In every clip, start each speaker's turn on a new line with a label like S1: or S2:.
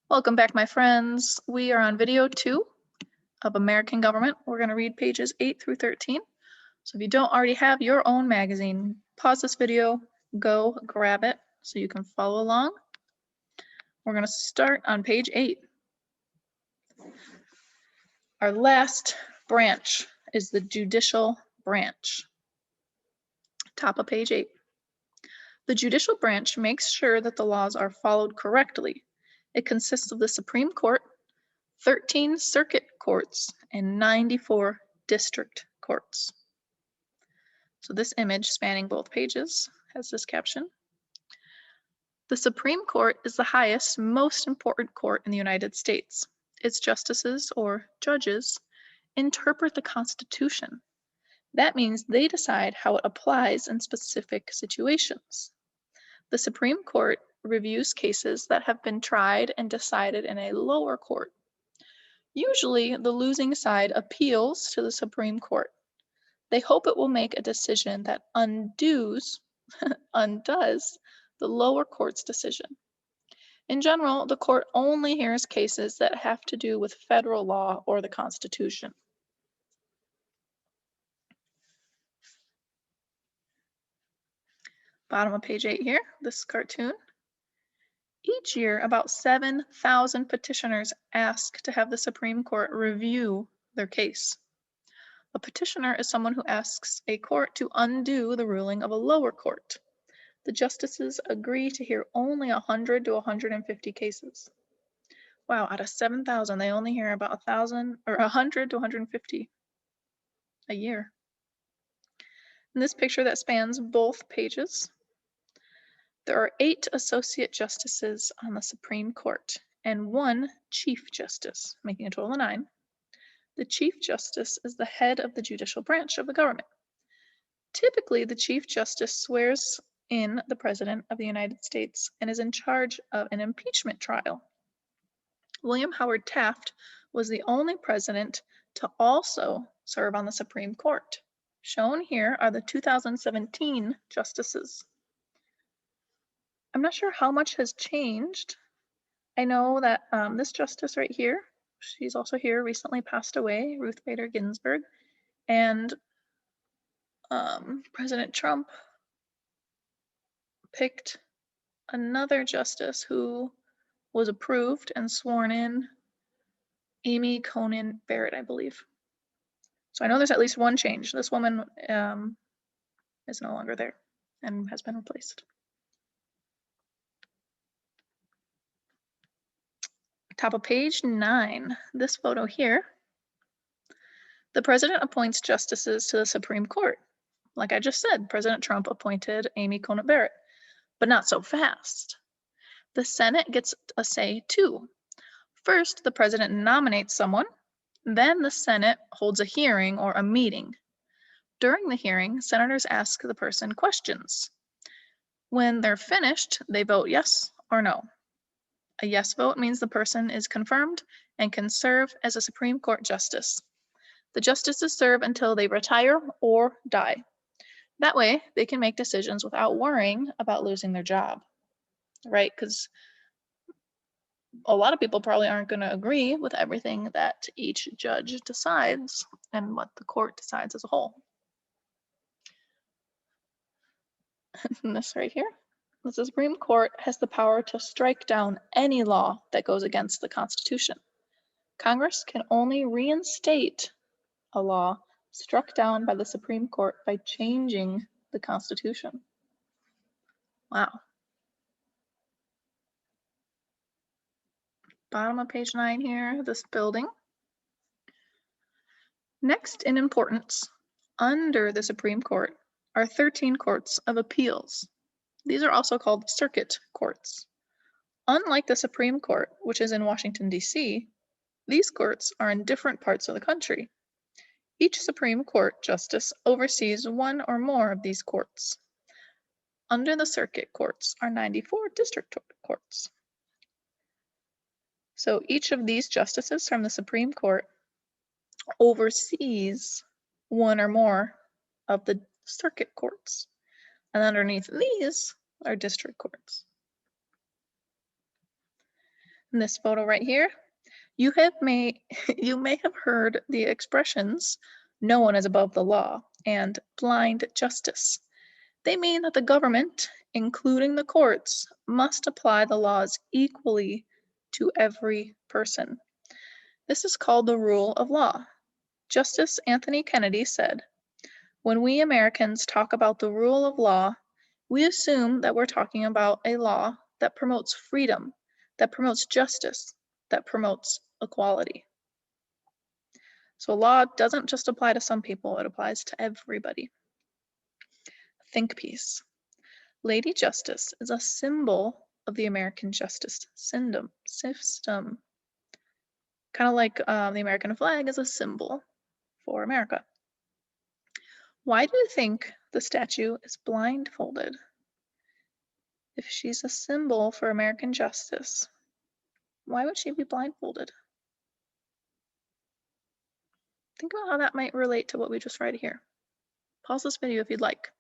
S1: Welcome back, my friends. We are on video 2 of American Government. We're going to read pages 8 through 13. So if you don't already have your own magazine, pause this video, go grab it so you can follow along. We're going to start on page 8. Our last branch is the judicial branch. Top of page 8. The judicial branch makes sure that the laws are followed correctly. It consists of the Supreme Court, 13 circuit courts, and 94 district courts. So this image spanning both pages has this caption. The Supreme Court is the highest, most important court in the United States. Its justices, or judges, interpret the Constitution. That means they decide how it applies in specific situations. The Supreme Court reviews cases that have been tried and decided in a lower court. Usually, the losing side appeals to the Supreme Court. They hope it will make a decision that undoes the lower court's decision. In general, the court only hears cases that have to do with federal law or the Constitution. Bottom of page 8 here, this cartoon. Each year, about 7,000 petitioners ask to have the Supreme Court review their case. A petitioner is someone who asks a court to undo the ruling of a lower court. The justices agree to hear only 100 to 150 cases. Wow, out of 7,000, they only hear about 1,000 or 100 to 150 a year. In this picture that spans both pages, there are 8 associate justices on the Supreme Court and 1 chief justice, making a total of 9. The chief justice is the head of the judicial branch of the government. Typically, the chief justice swears in the President of the United States and is in charge of an impeachment trial. William Howard Taft was the only president to also serve on the Supreme Court. Shown here are the 2017 justices. I'm not sure how much has changed. I know that this justice right here, she's also here, recently passed away, Ruth Bader Ginsburg, and President Trump picked another justice who was approved and sworn in, Amy Coney Barrett, I believe. So I know there's at least one change. This woman is no longer there and has been replaced. Top of page 9, this photo here. The president appoints justices to the Supreme Court. Like I just said, President Trump appointed Amy Coney Barrett, but not so fast. The Senate gets a say too. First, the president nominates someone, then the Senate holds a hearing or a meeting. During the hearing, senators ask the person questions. When they're finished, they vote yes or no. A yes vote means the person is confirmed and can serve as a Supreme Court justice. The justices serve until they retire or die. That way, they can make decisions without worrying about losing their job, right? Because a lot of people probably aren't going to agree with everything that each judge decides and what the court decides as a whole. And this right here, the Supreme Court has the power to strike down any law that goes against the Constitution. Congress can only reinstate a law struck down by the Supreme Court by changing the Constitution. Wow. Bottom of page 9 here, this building. Next in importance, under the Supreme Court, are 13 courts of appeals. These are also called circuit courts. Unlike the Supreme Court, which is in Washington, D.C., these courts are in different parts of the country. Each Supreme Court justice oversees one or more of these courts. Under the circuit courts are 94 district courts. So each of these justices from the Supreme Court oversees one or more of the circuit courts. And underneath these are district courts. In this photo right here, you may have heard the expressions "no one is above the law" and "blind justice." They mean that the government, including the courts, must apply the laws equally to every person. This is called the rule of law. Justice Anthony Kennedy said, "When we Americans talk about the rule of law, we assume that we're talking about a law that promotes freedom, that promotes justice, that promotes equality." So law doesn't just apply to some people, it applies to everybody. Think piece. Lady Justice is a symbol of the American justice system. Kind of like the American flag is a symbol for America. Why do you think the statue is blindfolded? If she's a symbol for American justice, why would she be blindfolded? Think about how that might relate to what we just read here. Pause this video if you'd like.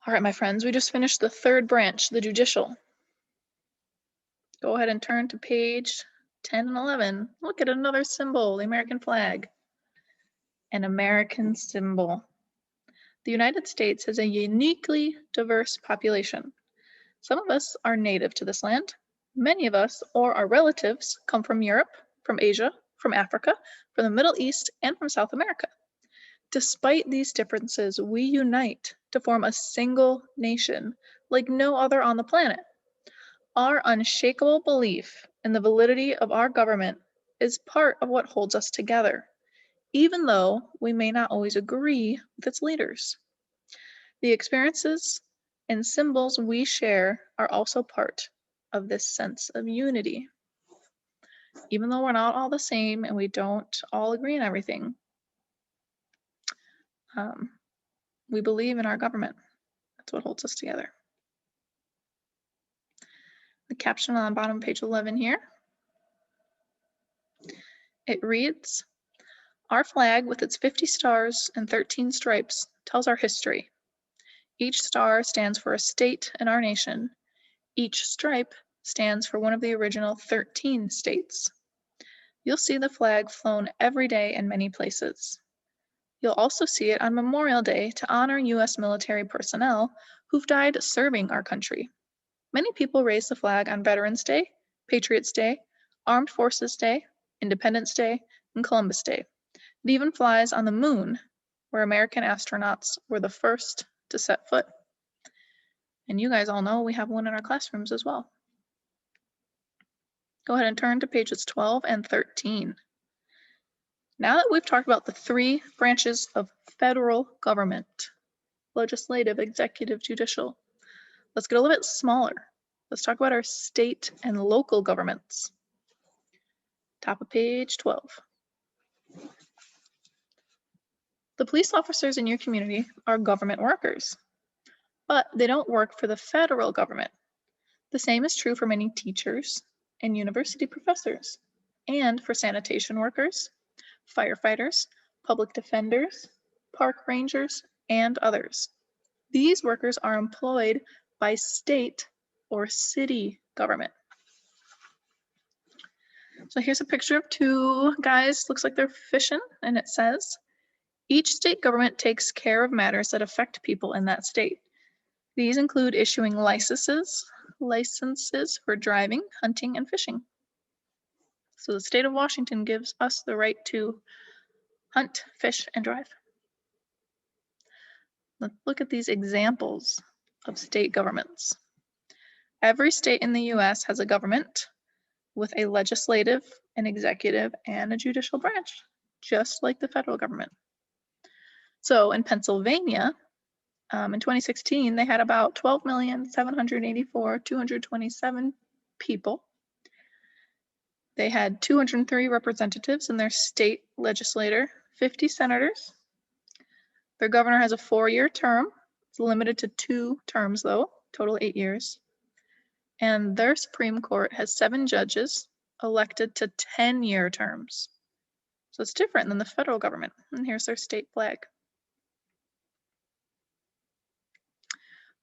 S1: All right, my friends, we just finished the third branch, the judicial. Go ahead and turn to page 10 and 11. Look at another symbol, the American flag. An American symbol. The United States has a uniquely diverse population. Some of us are native to this land. Many of us or our relatives come from Europe, from Asia, from Africa, from the Middle East, and from South America. Despite these differences, we unite to form a single nation like no other on the planet. Our unshakable belief in the validity of our government is part of what holds us together, even though we may not always agree with its leaders. The experiences and symbols we share are also part of this sense of unity. Even though we're not all the same and we don't all agree on everything, we believe in our government. That's what holds us together. The caption on the bottom of page 11 here, it reads, "Our flag with its 50 stars and 13 stripes tells our history. Each star stands for a state in our nation. Each stripe stands for one of the original 13 states. You'll see the flag flown every day in many places. You'll also see it on Memorial Day to honor U.S. military personnel who've died serving our country. Many people raise the flag on Veterans Day, Patriots Day, Armed Forces Day, Independence Day, and Columbus Day. It even flies on the moon, where American astronauts were the first to set foot. And you guys all know we have one in our classrooms as well." Go ahead and turn to pages 12 and 13. Now that we've talked about the three branches of federal government, legislative, executive, judicial, let's get a little bit smaller. Let's talk about our state and local governments. Top of page 12. The police officers in your community are government workers, but they don't work for the federal government. The same is true for many teachers and university professors, and for sanitation workers, firefighters, public defenders, park rangers, and others. These workers are employed by state or city government. So here's a picture of two guys, looks like they're fishing, and it says, "Each state government takes care of matters that affect people in that state. These include issuing licenses for driving, hunting, and fishing." So the state of Washington gives us the right to hunt, fish, and drive. Let's look at these examples of state governments. Every state in the US has a government with a legislative, an executive, and a judicial branch, just like the federal government. So in Pennsylvania, in 2016, they had about 12,784,227 people. They had 203 representatives in their state legislature, 50 senators. Their governor has a 4-year term. It's limited to 2 terms though, total 8 years. And their Supreme Court has 7 judges elected to 10-year terms. So it's different than the federal government. And here's their state flag.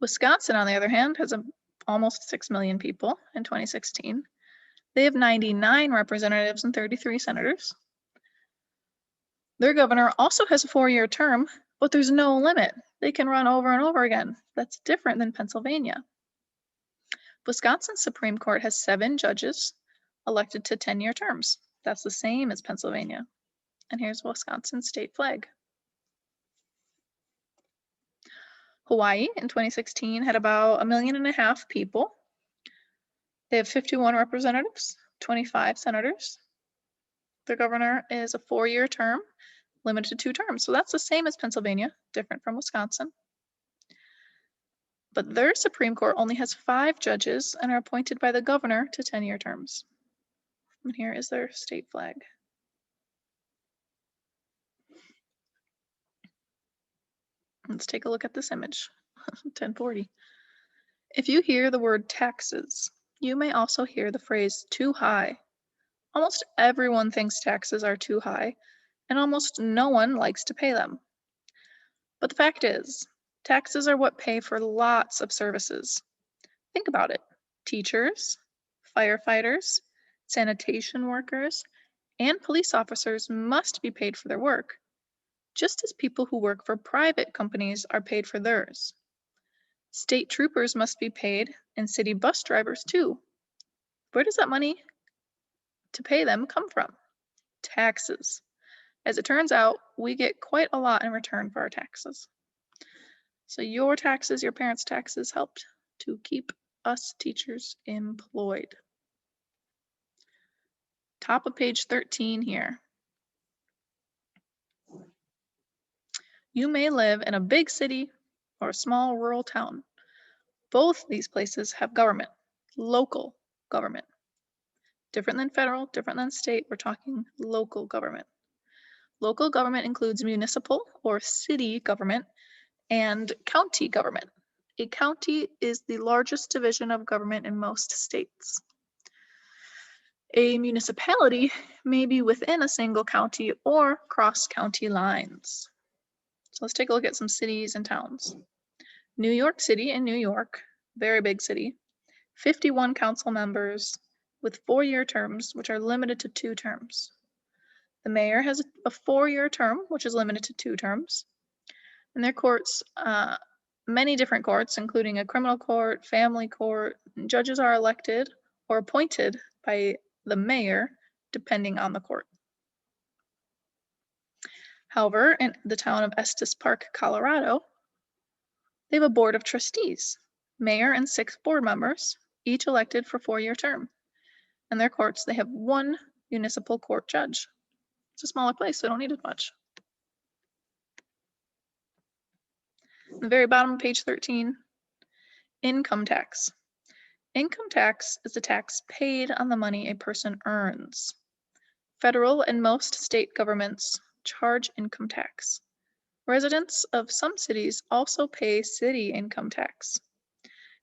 S1: Wisconsin, on the other hand, has a almost 6 million people in 2016. They have 99 representatives and 33 senators. Their governor also has a 4-year term, but there's no limit. They can run over and over again. That's different than Pennsylvania. Wisconsin's Supreme Court has 7 judges elected to 10-year terms. That's the same as Pennsylvania. And here's Wisconsin's state flag. Hawaii in 2016 had about 1.5 million people. They have 51 representatives, 25 senators. Their governor is a 4-year term, limited to 2 terms. So that's the same as Pennsylvania, different from Wisconsin. But their Supreme Court only has 5 judges and are appointed by the governor to 10-year terms. And here is their state flag. Let's take a look at this image, 1040. If you hear the word taxes, you may also hear the phrase too high. Almost everyone thinks taxes are too high, and almost no one likes to pay them. But the fact is, taxes are what pay for lots of services. Think about it. Teachers, firefighters, sanitation workers, and police officers must be paid for their work, just as people who work for private companies are paid for theirs. State troopers must be paid, and city bus drivers too. Where does that money to pay them come from? Taxes. As it turns out, we get quite a lot in return for our taxes. So your taxes, your parents' taxes, helped to keep us teachers employed. Top of page 13 here. You may live in a big city or a small rural town. Both these places have government, local government. Different than federal, different than state, we're talking local government. Local government includes municipal or city government and county government. A county is the largest division of government in most states. A municipality may be within a single county or cross county lines. So let's take a look at some cities and towns. New York City in New York, very big city, 51 council members with 4-year terms, which are limited to 2 terms. The mayor has a 4-year term, which is limited to 2 terms. And their courts, many different courts, including a criminal court, family court, judges are elected or appointed by the mayor, depending on the court. However, in the town of Estes Park, Colorado, they have a board of trustees, mayor and 6 board members, each elected for 4-year term. In their courts, they have 1 municipal court judge. It's a smaller place, so they don't need as much. At the very bottom of page 13, income tax. Income tax is the tax paid on the money a person earns. Federal and most state governments charge income tax. Residents of some cities also pay city income tax.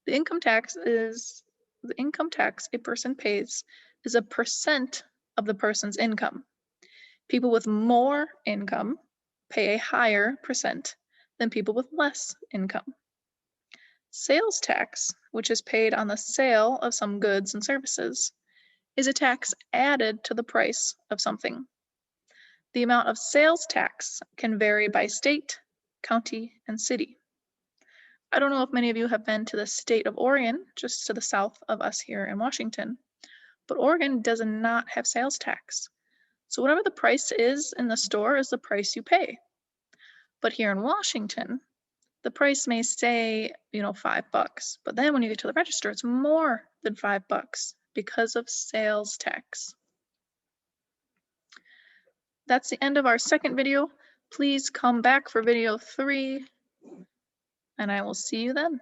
S1: The income tax a person pays is a percent of the person's income. People with more income pay a higher percent than people with less income. Sales tax, which is paid on the sale of some goods and services, is a tax added to the price of something. The amount of sales tax can vary by state, county, and city. I don't know if many of you have been to the state of Oregon, just to the south of us here in Washington, but Oregon does not have sales tax. So whatever the price is in the store is the price you pay. But here in Washington, the price may say, $5, but then when you get to the register, it's more than $5 because of sales tax. That's the end of our second video. Please come back for video 3, and I will see you then.